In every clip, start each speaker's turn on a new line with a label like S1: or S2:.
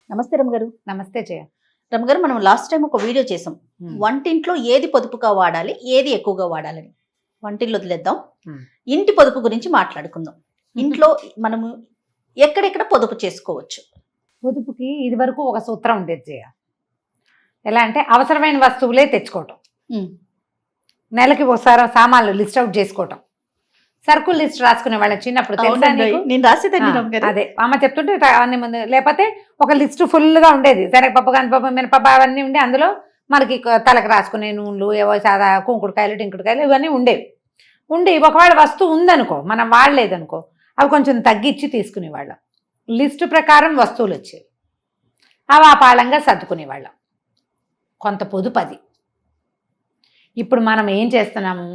S1: నమస్తే రమగారు.
S2: నమస్తే జయ.
S1: రమగారు, మనం లాస్ట్ టైం ఒక వీడియో చేసాం.
S2: Hmm.
S1: వంటింట్లో ఏది పొదుపుగా వాడాలి, ఏది ఎక్కువగా వాడాలని. వంటిల్లో వదిలేద్దాం,
S2: Hmm.
S1: ఇంటి పొదుపు గురించి మాట్లాడుకుందాం. ఇంట్లో మనము ఎక్కడెక్కడ పొదుపు చేసుకోవచ్చు?
S2: పొదుపుకి ఇది వరకు ఒక సూత్రం ఉండేది జయ. ఎలా అంటే అవసరమైన వస్తువులే తెచ్చుకోవటం, నెలకి ఒకసారి సామాన్లు లిస్ట్ అవుట్ చేసుకోవటం, సరుకులు లిస్ట్ రాసుకునే వాళ్ళ చిన్నప్పుడు తెలుసా నీకు?
S1: నేను రాసేదండి రమగారు.
S2: అదే అమ్మ చెప్తుంటే అన్ని ముందు, లేకపోతే ఒక లిస్ట్ ఫుల్గా ఉండేది. శనగపప్పు, కందిపప్పు, మినపప్పు అవన్నీ ఉండి అందులో మనకి తలకు రాసుకునే నూనెలు, ఏవో సాదా కుంకుడుకాయలు, టింకుడుకాయలు ఇవన్నీ ఉండేవి. ఉండి ఒకవేళ వస్తువు ఉందనుకో, మనం వాడలేదనుకో, అవి కొంచెం తగ్గించి తీసుకునేవాళ్ళం. లిస్టు ప్రకారం వస్తువులు వచ్చేవి, అవి ఆపాళంగా సర్దుకునేవాళ్ళం. కొంత పొదుపు అది. ఇప్పుడు మనం ఏం చేస్తున్నాము,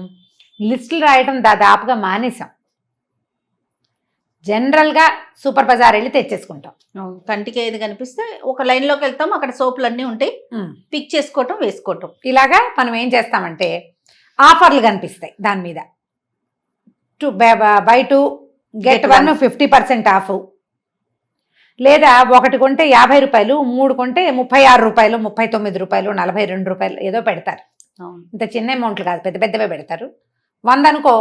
S2: లిస్టులు రాయటం దాదాపుగా మానేసాం. జనరల్గా సూపర్ బజార్ వెళ్ళి తెచ్చేసుకుంటాం.
S1: కంటికి ఏది కనిపిస్తే ఒక లైన్ లోకి వెళ్తాం, అక్కడ సోపులు అన్నీ ఉంటాయి, పిక్ చేసుకోవటం, వేసుకోవటం.
S2: ఇలాగా మనం ఏం చేస్తామంటే ఆఫర్లు కనిపిస్తాయి దాని మీద, బై 2 get 1 50% ఆఫ్, లేదా ఒకటి కొంటే 50 రూపాయలు, 3 కొంటే 36 రూపాయలు, 39 రూపాయలు, 42 రూపాయలు ఏదో పెడతారు. ఇంత చిన్న అమౌంట్లు కాదు, పెద్ద పెద్దవే పెడతారు. 100 అనుకో,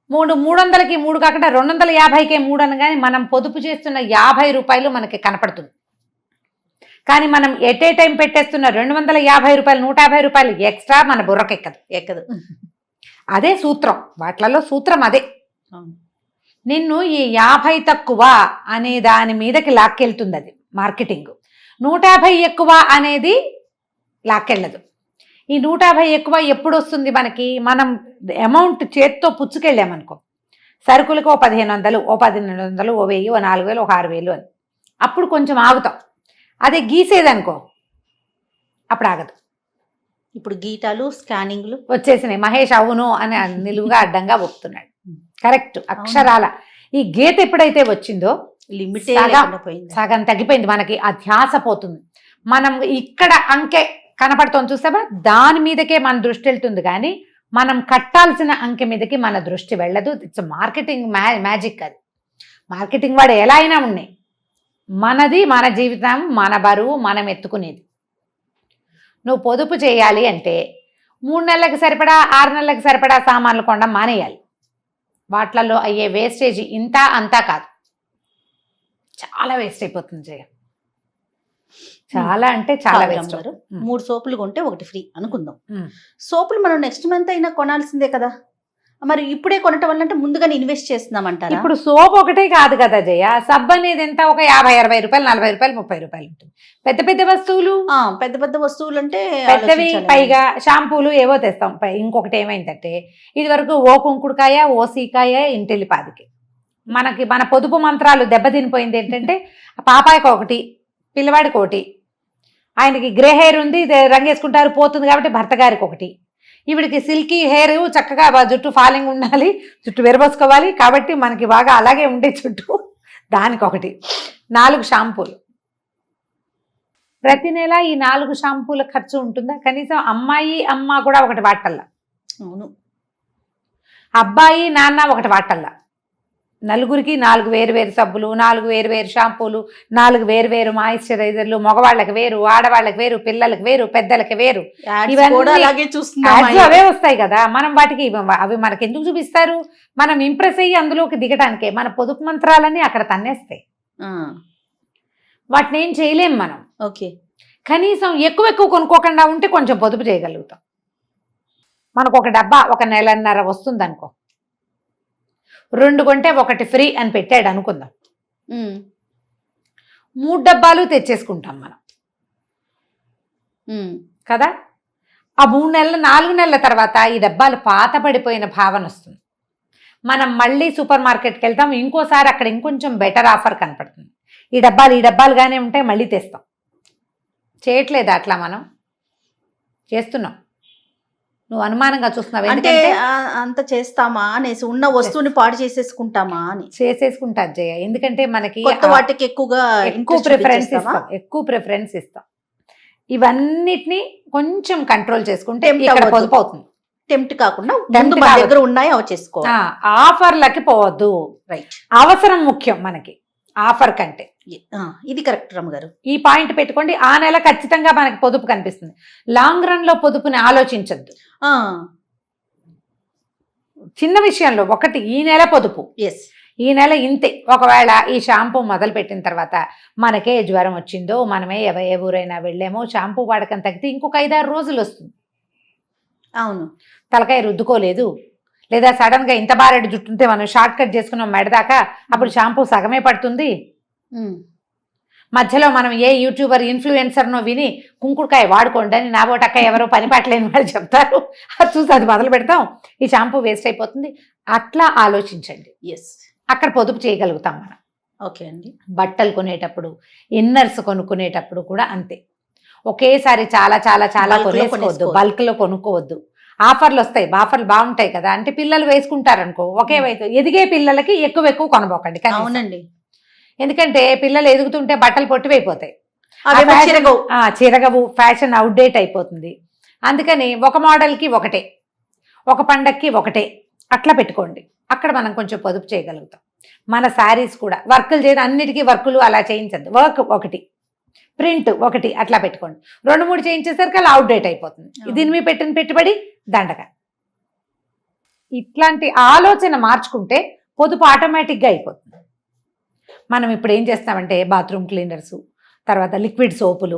S2: 300కి 3 కాకుండా 250కే 3 అనగానే మనం పొదుపు చేస్తున్న 50 రూపాయలు మనకి కనపడుతుంది. కానీ మనం ఎట్ ఏ టైం పెట్టేస్తున్న 250 రూపాయలు, 150 రూపాయలు ఎక్స్ట్రా మన బుర్రకెక్కదు, ఎక్కదు. అదే సూత్రం, వాటిలలో సూత్రం అదే. నిన్ను ఈ 50 తక్కువ అనే దాని మీదకి లాక్కెళ్తుంది అది మార్కెటింగ్. 150 ఎక్కువ అనేది లాక్కెళ్ళదు. ఈ 150 ఎక్కువ ఎప్పుడు వస్తుంది మనకి, మనం అమౌంట్ చేత్తో పుచ్చుకెళ్ళామనుకో, సరుకులకు ఓ 1500, ఓ 1200, ఓ 1000, ఓ 4000, ఓ 6000 అని, అప్పుడు కొంచెం ఆగుతాం. అదే గీసేదనుకో అప్పుడు ఆగదు.
S1: ఇప్పుడు గీటాలు, స్కానింగ్లు
S2: వచ్చేసినాయి. మహేష్ అవును అని నిలువుగా అడ్డంగా ఒప్పుతున్నాడు. కరెక్ట్, అక్షరాల. ఈ గీత ఎప్పుడైతే వచ్చిందో
S1: లిమిట్
S2: సగం తగ్గిపోయింది, మనకి ఆ ధ్యాస పోతుంది. మనం ఇక్కడ అంకె కనపడుతోంది చూసావా, దాని మీదకే మన దృష్టి వెళ్తుంది, కానీ మనం కట్టాల్సిన అంకె మీదకి మన దృష్టి వెళ్ళదు. ఇట్స్ మార్కెటింగ్ మ్యాజిక్ అది. మార్కెటింగ్ వాడు ఎలా అయినా ఉన్నాయి, మనది మన జీవితం, మన బరువు మనం ఎత్తుకునేది. నువ్వు పొదుపు చేయాలి అంటే 3 నెలలకు సరిపడా, 6 నెలలకు సరిపడా సామాన్లు కొనడం మానేయాలి. వాటిలలో అయ్యే వేస్టేజ్ ఇంత అంతా కాదు, చాలా వేస్ట్ అయిపోతుంది జయ. చాలా అంటే చాలా వేస్ట్.
S1: 3 సోపులు కొంటే ఒకటి ఫ్రీ అనుకుందాం. సోపులు మనం నెక్స్ట్ మంత్ అయినా కొనాల్సిందే కదా, మరి ఇప్పుడే కొనటం వల్ల అంటే ముందుగానే ఇన్వెస్ట్ చేస్తున్నామంటారా?
S2: ఇప్పుడు సోప్ ఒకటే కాదు కదా జయ, సబ్ అనేది ఎంత, ఒక 50-60 రూపాయలు, 40 రూపాయలు, 30 రూపాయలు ఉంటుంది. పెద్ద పెద్ద వస్తువులు,
S1: పెద్ద పెద్ద వస్తువులు అంటే
S2: పెద్దవి, పైగా షాంపూలు ఏవో తెస్తాం. ఇంకొకటి ఏమైందంటే, ఇది వరకు ఓ కుంకుడుకాయ, ఓ సీకాయ, ఇంటెల్లిపాదికి మనకి మన పొదుపు మంత్రాలు దెబ్బతినిపోయింది. ఏంటంటే పాపాయికి ఒకటి, పిల్లవాడికి ఒకటి, ఆయనకి గ్రే హెయిర్ ఉంది, రంగేసుకుంటారు పోతుంది కాబట్టి భర్త గారికి ఒకటి, ఈవిడికి సిల్కీ హెయిర్ చక్కగా జుట్టు ఫాలింగ్ ఉండాలి, జుట్టు విరబోసుకోవాలి కాబట్టి మనకి బాగా అలాగే ఉండే జుట్టు, దానికి ఒకటి, 4 షాంపూలు. ప్రతి నెల ఈ 4 షాంపూల ఖర్చు ఉంటుందా? కనీసం అమ్మాయి అమ్మ కూడా ఒకటి వాటల్లా,
S1: అవును,
S2: అబ్బాయి నాన్న ఒకటి వాటల్లా. నలుగురికి 4 వేరు సబ్బులు, 4 వేరు షాంపూలు, 4 వేరు మాయిశ్చరైజర్లు, మగవాళ్ళకి వేరు, ఆడవాళ్ళకి వేరు, పిల్లలకి వేరు, పెద్దలకి వేరు. ఇవన్నీ అవే వస్తాయి కదా. మనం వాటికి అవి మనకి ఎందుకు చూపిస్తారు? మనం ఇంప్రెస్ అయ్యి అందులోకి దిగటానికే. మన పొదుపు మంత్రాలన్నీ అక్కడ తన్నేస్తాయి, వాటిని ఏం చేయలేం మనం.
S1: ఓకే,
S2: కనీసం ఎక్కువ కొనుక్కోకుండా ఉంటే కొంచెం పొదుపు చేయగలుగుతాం. మనకు ఒక డబ్బా ఒక నెలన్నర వస్తుంది అనుకో, 2 కొంటే ఒకటి ఫ్రీ అని పెట్టాడు అనుకుందాం, 3 డబ్బాలు తెచ్చేసుకుంటాం మనం కదా. ఆ 3 నెలలు 4 నెలల తర్వాత ఈ డబ్బాలు పాత పడిపోయిన భావన వస్తుంది. మనం మళ్ళీ సూపర్ మార్కెట్కి వెళ్తాం, ఇంకోసారి అక్కడ ఇంకొంచెం బెటర్ ఆఫర్ కనపడుతుంది, ఈ డబ్బాలుగానే ఉంటాయి, మళ్ళీ తెస్తాం. చేయట్లేదు అట్లా, మనం చేస్తున్నాం. నువ్వు అనుమానంగా చూస్తున్నావు,
S1: అంటే అంత చేస్తామా అనేసి, ఉన్న వస్తువుని పాడు చేసేసుకుంటామా అని.
S2: చేసేసుకుంటారు జయ, ఎందుకంటే మనకి
S1: కొత్త వాటికి ఎక్కువ
S2: ప్రిఫరెన్స్ ఇస్తాం. ఇవన్నిటిని కొంచెం కంట్రోల్ చేసుకుంటే పొదుపు అవుతుంది.
S1: టెంప్ట్ కాకుండా ముందు మన దగ్గర ఉన్నాయి అవి చేసుకోవాలి.
S2: ఆఫర్లకి పోవద్దు.
S1: రైట్,
S2: అవసరం ముఖ్యం మనకి. ఆఫర్ కంటే.
S1: ఇది కరెక్ట్ రమ్మగారు.
S2: ఈ పాయింట్ పెట్టుకోండి. ఆ నెల ఖచ్చితంగా మనకి పొదుపు కనిపిస్తుంది. లాంగ్ రన్ లో పొదుపుని ఆలోచించద్దు. చిన్న విషయంలో ఒకటి ఈ నెల పొదుపు, ఈ నెల ఇంతే. ఒకవేళ ఈ షాంపూ మొదలు పెట్టిన తర్వాత మనకే జ్వరం వచ్చిందో, మనమే ఏ ఊరైనా వెళ్ళామో, షాంపూ వాడకం తగ్గితే ఇంకొక 5-6 రోజులు వస్తుంది.
S1: అవును,
S2: తలకాయ రుద్దుకోలేదు, లేదా సడన్ గా ఇంత బారెడు జుట్టుంటే మనం షార్ట్ కట్ చేసుకున్నాం మెడదాకా, అప్పుడు షాంపూ సగమే పడుతుంది. మధ్యలో మనం ఏ యూట్యూబర్ ఇన్ఫ్లుయెన్సర్నో విని కుంకుడుకాయ వాడుకోండి అని, నా బోటక్క ఎవరో పని పట్టలేని వాళ్ళు చెప్తారు, అది చూసి అది మొదలు పెడతాం, ఈ షాంపూ వేస్ట్ అయిపోతుంది. అట్లా ఆలోచించండి. అక్కడ పొదుపు చేయగలుగుతాం మనం.
S1: ఓకే అండి.
S2: బట్టలు కొనేటప్పుడు, ఇన్నర్స్ కొనుక్కునేటప్పుడు కూడా అంతే. ఒకేసారి చాలా చాలా చాలా కొనేసుకోవద్దు, బల్క్ లో కొనుక్కోవద్దు. ఆఫర్లు వస్తాయి, ఆఫర్లు బాగుంటాయి కదా అంటే పిల్లలు వేసుకుంటారు అనుకో, ఒకే వయసు ఎదిగే పిల్లలకి ఎక్కువ కొనబోకండి.
S1: అవునండి,
S2: ఎందుకంటే పిల్లలు ఎదుగుతుంటే బట్టలు పొట్టివైపోతాయి, చిరగవు, ఫ్యాషన్ అవుట్డేట్ అయిపోతుంది. అందుకని ఒక మోడల్కి ఒకటే, ఒక పండక్కి ఒకటే, అట్లా పెట్టుకోండి. అక్కడ మనం కొంచెం పొదుపు చేయగలుగుతాం. మన శారీస్ కూడా వర్కులు చేయడం, అన్నిటికీ వర్కులు అలా చేయించద్దు. వర్క్ ఒకటి, ప్రింట్ ఒకటి, అట్లా పెట్టుకోండి. 2-3 చేయించేసరికి అలా అవుట్డేట్ అయిపోతుంది. దీని మీద పెట్టిన పెట్టుబడి దండగ. ఇట్లాంటి ఆలోచన మార్చుకుంటే పొదుపు ఆటోమేటిక్గా అయిపోతుంది. మనం ఇప్పుడు ఏం చేస్తామంటే బాత్రూమ్ క్లీనర్స్, తర్వాత లిక్విడ్ సోపులు,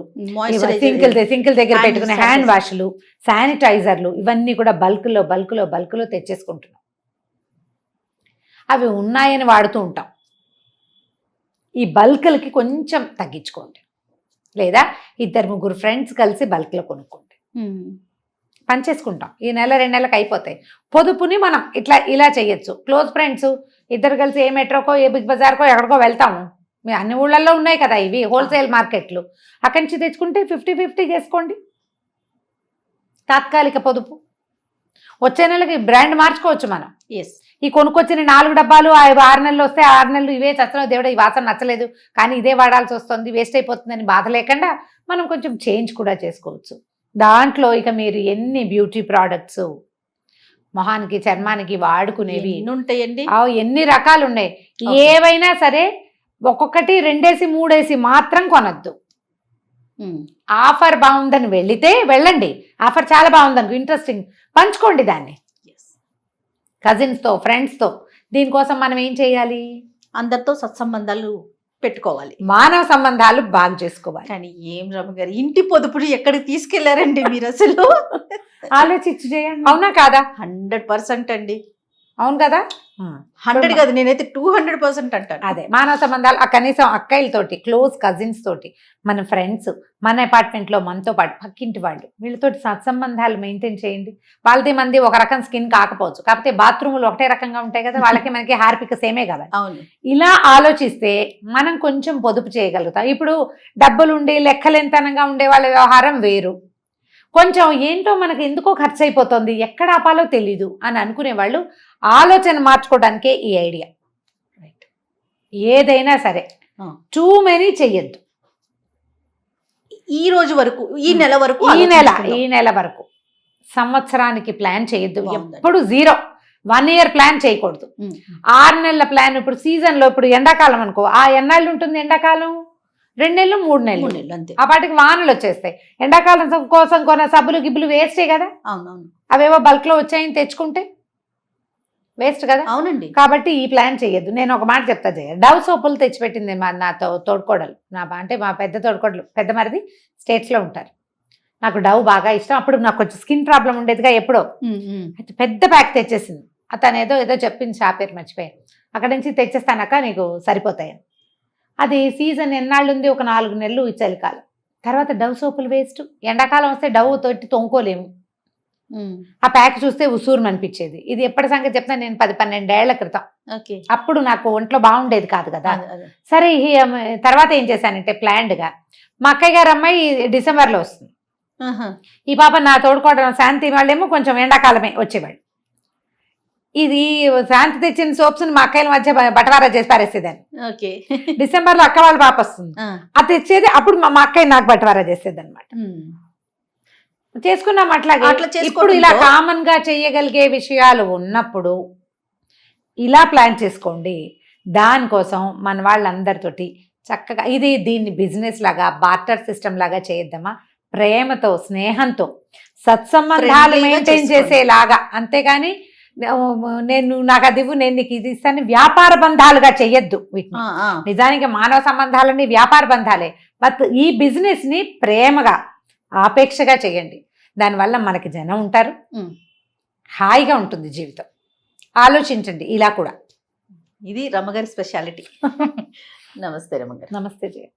S2: సింకిల్ దగ్గర పెట్టుకునే హ్యాండ్ వాష్లు, శానిటైజర్లు, ఇవన్నీ కూడా బల్క్లో తెచ్చేసుకుంటున్నాం. అవి ఉన్నాయని వాడుతూ ఉంటాం. ఈ బల్క్లకి కొంచెం తగ్గించుకోండి, లేదా 2-3 ఫ్రెండ్స్ కలిసి బల్క్లో కొనుక్కోండి. పనిచేసుకుంటాం. ఈ నెల 2 నెలలకు అయిపోతాయి. పొదుపుని మనం ఇలా చేయొచ్చు. క్లోజ్ ఫ్రెండ్స్ 2 కలిసి ఏ మెట్రోకో, ఏ బిగ్ బజార్కో ఎక్కడికో వెళ్తాము. అన్ని ఊళ్ళల్లో ఉన్నాయి కదా ఇవి హోల్సేల్ మార్కెట్లు, అక్కడి నుంచి తెచ్చుకుంటే 50-50 చేసుకోండి. తాత్కాలిక పొదుపు. వచ్చే నెలకి బ్రాండ్ మార్చుకోవచ్చు మనం. ఈ కొనుక్కొచ్చిన 4 డబ్బాలు 6 నెలలు వస్తే 6 నెలలు ఇవే చచ్చడం, దేవుడా ఈ వాసన నచ్చలేదు కానీ ఇదే వాడాల్సి వస్తుంది, వేస్ట్ అయిపోతుందని బాధ లేకుండా మనం కొంచెం చేంజ్ కూడా చేసుకోవచ్చు. దాంట్లో ఇక మీరు ఎన్ని బ్యూటీ ప్రోడక్ట్స్, మొహానికి చర్మానికి వాడుకునేవి
S1: ఉంటాయండి,
S2: ఎన్ని రకాలు ఉన్నాయి. ఏవైనా సరే ఒక్కొక్కటి 2-3 మాత్రం కొనద్దు. ఆఫర్ బాగుందని వెళ్ళండి, ఆఫర్ చాలా బాగుందనుకో, ఇంట్రెస్టింగ్, పంచుకోండి దాన్ని కజిన్స్తో, ఫ్రెండ్స్తో. దీనికోసం మనం ఏం చేయాలి?
S1: అందరితో సత్సంబంధాలు పెట్టుకోవాలి,
S2: మానవ సంబంధాలు బాగు చేసుకోవాలి.
S1: కానీ ఏం రమ్మగారు, ఇంటి పొదుపుని ఎక్కడికి తీసుకెళ్లారండి మీరు? అసలు
S2: ఆలోచించి చేయండి. అవునా కాదా?
S1: 100% అండి.
S2: అవును కదా?
S1: 100 కాదు, నేనైతే 200% అంటాను.
S2: అదే మానవ సంబంధాలు, కనీసం అక్కయ్యలతోటి, క్లోజ్ కజిన్స్ తోటి, మన ఫ్రెండ్స్, మన అపార్ట్మెంట్లో మనతో పాటు పక్కింటి వాళ్ళు, వీళ్ళతోటి సత్సంబంధాలు మెయింటైన్ చేయండి. వాళ్ళది మంది ఒక రకం స్కిన్ కాకపోవచ్చు, కాకపోతే బాత్రూములు ఒకటే రకంగా ఉంటాయి కదా, వాళ్ళకి మనకి హార్పిక సేమే కదా.
S1: అవును,
S2: ఇలా ఆలోచిస్తే మనం కొంచెం పొదుపు చేయగలుగుతాం. ఇప్పుడు డబ్బులుండి లెక్కలెంతనంగా ఉండే వాళ్ళ వ్యవహారం వేరు. కొంచెం ఏంటో మనకి ఎందుకో ఖర్చు అయిపోతుంది, ఎక్కడ ఆపాలో తెలీదు అని అనుకునే వాళ్ళు ఆలోచన మార్చుకోవడానికే ఈ ఐడియా. ఏదైనా సరే టూ మెనీ చెయ్యొద్దు.
S1: ఈ రోజు వరకు, ఈ నెల వరకు,
S2: ఈ నెల వరకు, సంవత్సరానికి ప్లాన్ చేయొద్దు. ఎప్పుడు 0 1 year ప్లాన్ చేయకూడదు. 6 నెలల ప్లాన్. ఇప్పుడు సీజన్లో, ఇప్పుడు ఎండాకాలం అనుకో, ఎన్నాళ్ళు ఉంటుంది ఎండాకాలం? 2 నెలలు 3 నెలలు
S1: అంతే.
S2: ఆ పాటికి వానలు వచ్చేస్తాయి. ఎండాకాలం కోసం కొన్న సబ్బులు గిబ్బులు వేస్టే కదా.
S1: అవునవును,
S2: అవేవో బల్క్ లో వచ్చాయని తెచ్చుకుంటే వేస్ట్ కదా.
S1: అవునండి.
S2: కాబట్టి ఈ ప్లాన్ చేయొద్దు. నేను ఒక మాట చెప్తా, డవ్ సోపులు తెచ్చిపెట్టింది నాతో తోడుకోడలు, అంటే మా పెద్ద తోడుకోడలు, పెద్ద మరిది స్టేట్స్లో ఉంటారు. నాకు డవ్ బాగా ఇష్టం. అప్పుడు నాకు కొంచెం స్కిన్ ప్రాబ్లం ఉండేదిగా ఎప్పుడో, అయితే పెద్ద ప్యాక్ తెచ్చేసింది. అతను ఏదో చెప్పింది, షాప్ పేరు మర్చిపోయాను. అక్కడి నుంచి తెచ్చేస్తానక్క నీకు సరిపోతాయని. అది సీజన్ ఎన్నాళ్ళు ఉంది? ఒక 4 నెలలు ఈ చలికాలం. తర్వాత డవ్ సోపులు వేస్ట్. ఎండాకాలం వస్తే డవ్ తోటి తొంకోలేము. ఆ ప్యాక్ చూస్తే ఉసూరు అనిపించేది. ఇది ఎప్పటి సంగతి చెప్తాను, నేను 10-12 ఏళ్ల క్రితం. అప్పుడు నాకు ఒంట్లో బాగుండేది కాదు కదా. సరే, తర్వాత ఏం చేశానంటే ప్లాన్డ్గా, మా అక్కయ్య గారు అమ్మాయి డిసెంబర్లో వస్తుంది. ఈ పాప నా తోడుకోవడం శాంతి వాళ్ళేమో కొంచెం ఎండాకాలమే వచ్చేవాళ్ళు. ఇది శాంతి తెచ్చిన సోప్స్ మా అక్కయ్యల మధ్య బటవారా చేసి పారేసేదాన్ని. డిసెంబర్లో అక్క వాళ్ళ పాప వస్తుంది, అది తెచ్చేది. అప్పుడు మా అక్కయ్య నాకు బటవారా చేసేది అనమాట. చేసుకున్నాం అట్లాగే. ఇప్పుడు ఇలా కామన్ గా చేయగలిగే విషయాలు ఉన్నప్పుడు ఇలా ప్లాన్ చేసుకోండి. దానికోసం మన వాళ్ళందరితోటి చక్కగా దీన్ని బిజినెస్ లాగా బార్టర్ సిస్టమ్ లాగా చేద్దామా, ప్రేమతో స్నేహంతో సత్సంబంధాలు
S1: Friendly గా
S2: మెయింటైన్
S1: చేసుకోండి.
S2: చేసేలాగా. అంతేగాని నేను నాకు అది ఇవ్వు, నేను నీకు ఇది ఇస్తాను వ్యాపార బంధాలుగా చెయ్యొద్దు వీటిని. నిజానికి మానవ సంబంధాలన్నీ వ్యాపార బంధాలే. బట్ ఈ బిజినెస్ ని ప్రేమగా ఆపేక్షగా చేయండి. దానివల్ల మనకి జనం ఉంటారు, హాయిగా ఉంటుంది జీవితం. ఆలోచించండి ఇలా కూడా.
S1: ఇది రమ్మగారి స్పెషాలిటీ. నమస్తే రమ్మగారు.
S2: నమస్తే జయ.